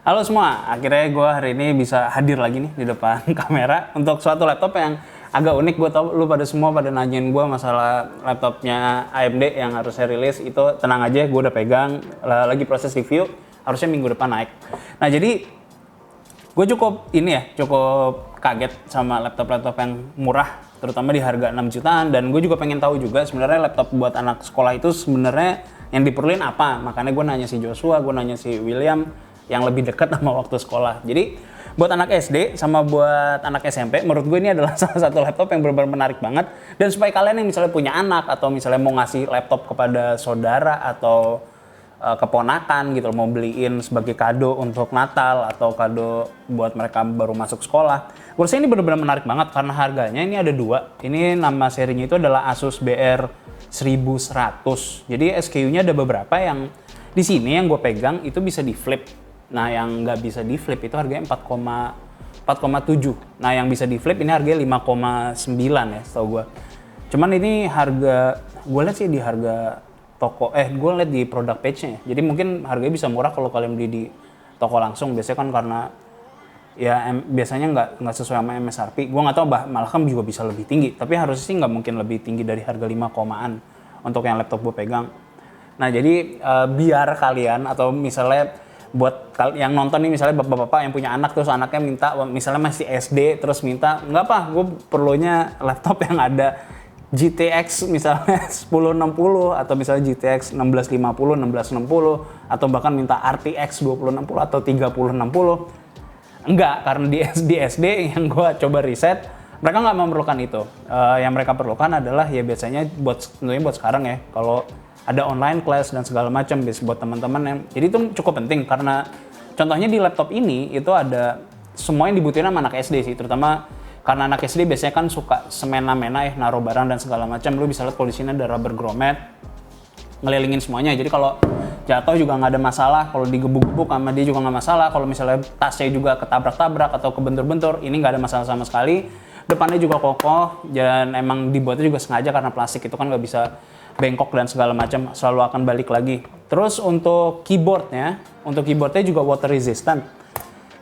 Halo semua, akhirnya gue hari ini bisa hadir lagi nih di depan kamera untuk suatu laptop yang agak unik. Gue tau lu pada semua pada nanyain gue masalah laptopnya AMD yang harusnya rilis. Itu tenang aja, gue udah pegang, lagi proses review, harusnya minggu depan naik. Nah jadi gue cukup kaget sama laptop-laptop yang murah, terutama di harga 6 jutaan. Dan gue juga pengen tahu juga sebenarnya laptop buat anak sekolah itu sebenarnya yang diperluin apa. Makanya gue nanya si Joshua, gue nanya si William yang lebih dekat sama waktu sekolah. Jadi buat anak SD sama buat anak SMP, menurut gue ini adalah salah satu laptop yang benar-benar menarik banget. Dan supaya kalian yang misalnya punya anak atau misalnya mau ngasih laptop kepada saudara atau keponakan gitu, mau beliin sebagai kado untuk Natal atau kado buat mereka baru masuk sekolah, gue rasa ini benar-benar menarik banget karena harganya ini ada dua. Ini nama serinya itu adalah Asus BR 1100. Jadi SKU-nya ada beberapa. Yang di sini yang gue pegang itu bisa di flip. Nah yang nggak bisa di flip itu harganya 4,7. Nah yang bisa di flip ini harganya 5,9 ya setahu gue. Cuman ini harga, gue lihat sih di harga toko, gue lihat di product page-nya ya. Jadi mungkin harganya bisa murah kalau kalian beli di toko langsung. Biasanya kan karena ya biasanya nggak sesuai sama MSRP. Gue nggak tahu, malah kan juga bisa lebih tinggi. Tapi harusnya sih nggak mungkin lebih tinggi dari harga 5,an untuk yang laptop gue pegang. Nah jadi biar kalian atau misalnya buat yang nonton nih, misalnya bapak-bapak yang punya anak terus anaknya minta, misalnya masih SD terus minta, nggak apa, gue perlunya laptop yang ada GTX misalnya 1060 atau misalnya GTX 1650, 1660 atau bahkan minta RTX 2060 atau 3060. Enggak, karena di SD yang gue coba riset, mereka nggak memerlukan itu. Yang mereka perlukan adalah ya biasanya tentunya buat sekarang ya, kalau ada online class dan segala macam buat teman-teman yang, jadi itu cukup penting karena contohnya di laptop ini itu ada semua yang dibutuhin sama anak SD sih, terutama karena anak SD biasanya kan suka semena-mena ya naruh barang dan segala macam. Lu bisa lihat kalau di sini ada rubber grommet ngelilingin semuanya, jadi kalau jatuh juga nggak ada masalah, kalau digebuk-gebuk sama dia juga nggak masalah, kalau misalnya tasnya juga ketabrak-tabrak atau kebentur-bentur ini nggak ada masalah sama sekali. Depannya juga kokoh dan emang dibuatnya juga sengaja karena plastik itu kan nggak bisa bengkok dan segala macam, selalu akan balik lagi. Terus untuk keyboardnya juga water resistant.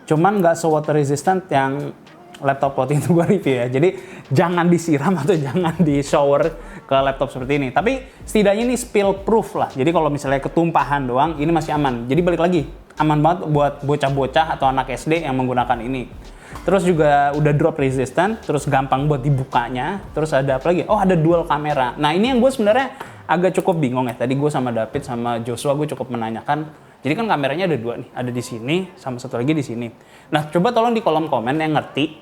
Cuman nggak se-water resistant yang laptop waktu itu gue review ya. Jadi jangan disiram atau jangan di shower ke laptop seperti ini. Tapi setidaknya ini spill proof lah. Jadi kalau misalnya ketumpahan doang, ini masih aman. Jadi balik lagi, aman banget buat bocah-bocah atau anak SD yang menggunakan ini. Terus juga udah drop resistant, terus gampang buat dibukanya. Terus ada apa lagi? Oh, ada dual kamera. Nah ini yang gue sebenarnya agak cukup bingung ya. Tadi gue sama David sama Joshua gue cukup menanyakan. Jadi kan kameranya ada dua nih, ada di sini sama satu lagi di sini. Nah coba tolong di kolom komen yang ngerti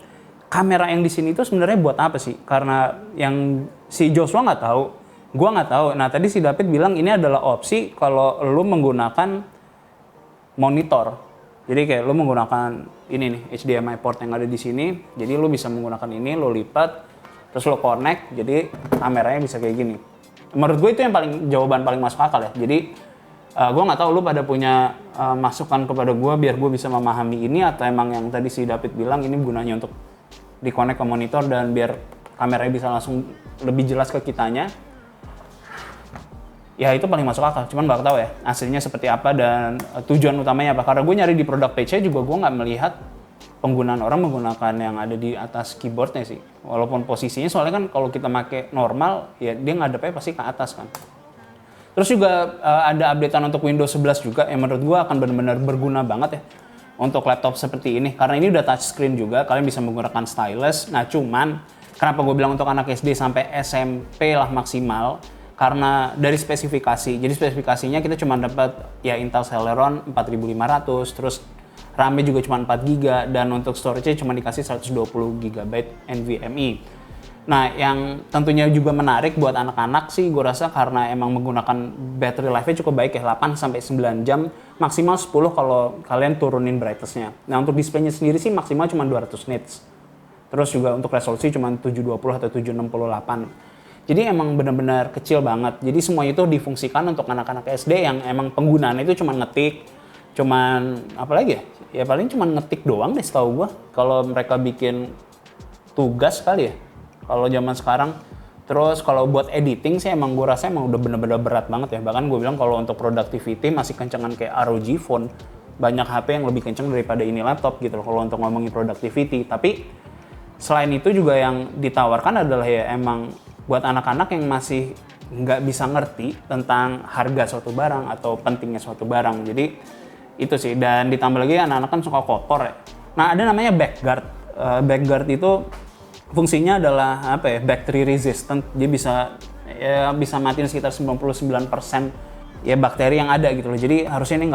kamera yang di sini itu sebenarnya buat apa sih? Karena yang si Joshua nggak tahu, gue nggak tahu. Nah tadi si David bilang ini adalah opsi kalau lu menggunakan monitor. Jadi kayak lu menggunakan ini nih HDMI port yang ada di sini. Jadi lu bisa menggunakan ini, lu lipat, terus lu connect. Jadi kameranya bisa kayak gini. Menurut gue itu yang jawaban paling masuk akal ya. Jadi gue nggak tahu lu pada punya masukan kepada gue biar gue bisa memahami ini, atau emang yang tadi si David bilang ini gunanya untuk di-connect ke monitor dan biar kameranya bisa langsung lebih jelas ke kitanya. Ya itu paling masuk akal, cuman nggak tahu ya aslinya seperti apa dan tujuan utamanya apa. Karena gue nyari di product page-nya juga gue nggak melihat penggunaan orang menggunakan yang ada di atas keyboardnya sih. Walaupun posisinya soalnya kan kalau kita pakai normal ya dia ngadepnya pasti ke atas kan. Terus juga ada updatean untuk Windows 11 juga yang menurut gue akan benar-benar berguna banget ya untuk laptop seperti ini. Karena ini udah touchscreen juga, kalian bisa menggunakan stylus. Nah cuman kenapa gue bilang untuk anak SD sampai SMP lah maksimal, karena dari spesifikasi. Jadi spesifikasinya kita cuma dapat ya Intel Celeron 4500, terus RAM-nya juga cuma 4 GB dan untuk storage-nya cuma dikasih 120 GB NVMe. Nah, yang tentunya juga menarik buat anak-anak sih gue rasa karena emang menggunakan battery life-nya cukup baik ya, 8 sampai 9 jam, maksimal 10 kalau kalian turunin brightness-nya. Nah, untuk display-nya sendiri sih maksimal cuma 200 nits. Terus juga untuk resolusi cuma 720 atau 768. Jadi emang benar-benar kecil banget. Jadi semua itu difungsikan untuk anak-anak SD yang emang penggunaannya itu cuma ngetik, cuman apa lagi ya? Ya paling cuma ngetik doang deh setahu gua. Kalau mereka bikin tugas kali ya. Kalau zaman sekarang. Terus kalau buat editing sih emang gua rasa emang udah benar-benar berat banget ya. Bahkan gua bilang kalau untuk productivity masih kencengan kayak ROG Phone. banyak HP yang lebih kenceng daripada ini laptop gitu loh kalau untuk ngomongin productivity. Tapi selain itu juga yang ditawarkan adalah ya emang buat anak-anak yang masih nggak bisa ngerti tentang harga suatu barang atau pentingnya suatu barang. Jadi itu sih, dan ditambah lagi anak-anak kan suka kotor ya. Nah ada namanya backguard. Backguard itu fungsinya adalah apa ya, battery resistant. Dia bisa matiin sekitar 99% ya bakteri yang ada gitu loh. Jadi harusnya ini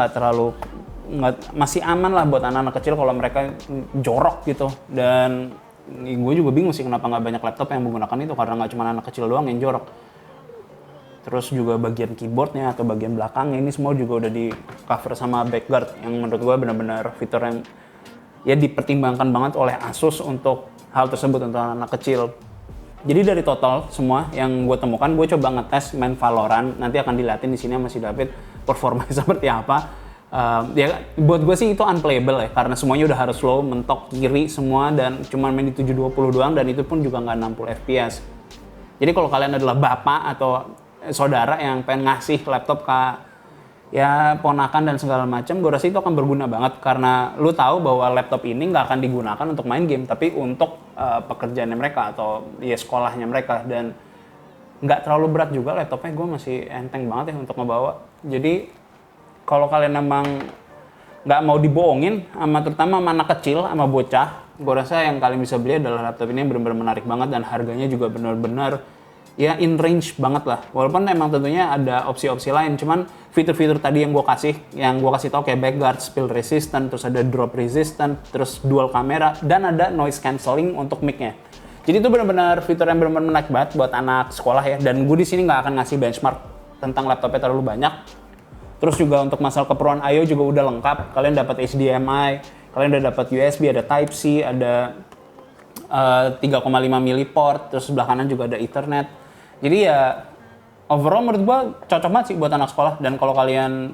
masih aman lah buat anak-anak kecil kalau mereka jorok gitu. Dan gue juga bingung sih kenapa nggak banyak laptop yang menggunakan itu, karena nggak cuma anak kecil doang yang jorok. Terus juga bagian keyboardnya atau bagian belakangnya ini semua juga udah di cover sama backguard, yang menurut gue benar-benar fitur yang ya dipertimbangkan banget oleh Asus untuk hal tersebut untuk anak kecil. Jadi dari total semua yang gue temukan, gue coba ngetes main Valorant. Nanti akan dilihatin di sini sama si David performanya seperti apa. Ya buat gue sih itu unplayable ya, karena semuanya udah harus slow, mentok kiri semua, dan cuma main di 720 doang, dan itu pun juga nggak 60 fps. Jadi kalau kalian adalah bapak atau saudara yang pengen ngasih laptop ke ya ponakan dan segala macam, gue rasa itu akan berguna banget, karena lu tahu bahwa laptop ini nggak akan digunakan untuk main game, tapi untuk pekerjaannya mereka atau ya sekolahnya mereka. Dan nggak terlalu berat juga laptopnya, gue masih enteng banget ya untuk ngebawa. Jadi kalau kalian emang nggak mau dibohongin, terutama sama anak kecil, sama bocah, gue rasa yang kalian bisa beli adalah laptop ini yang benar-benar menarik banget, dan harganya juga benar-benar ya in range banget lah. Walaupun emang tentunya ada opsi-opsi lain, cuman fitur-fitur tadi yang gue kasih tau kayak backguard, spill resistant, terus ada drop resistant, terus dual kamera, dan ada noise cancelling untuk mic-nya. Jadi itu benar-benar fitur yang benar-benar menarik banget buat anak sekolah ya. Dan gue di sini nggak akan ngasih benchmark tentang laptopnya terlalu banyak. Terus juga untuk masalah keperluan I/O juga udah lengkap. Kalian dapat HDMI, kalian udah dapat USB, ada Type-C, ada 3,5 mili port, terus sebelah kanan juga ada Ethernet. Jadi ya overall menurut gua cocok banget sih buat anak sekolah. Dan kalau kalian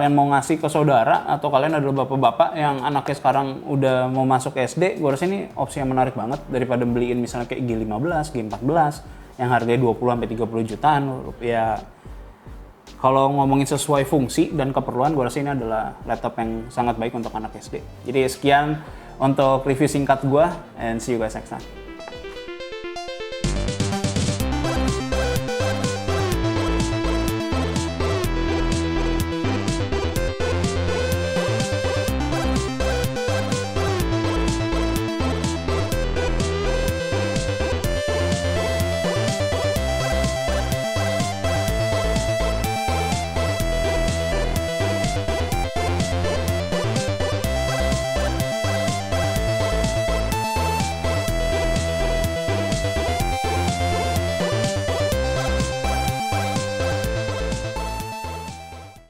mau ngasih ke saudara atau kalian adalah bapak-bapak yang anaknya sekarang udah mau masuk SD, gua rasa ini opsi yang menarik banget daripada beliin misalnya kayak G15, G14 yang harganya 20-30 jutaan. Ya kalau ngomongin sesuai fungsi dan keperluan, gue rasa ini adalah laptop yang sangat baik untuk anak SD. Jadi sekian untuk review singkat gue, and see you guys next time.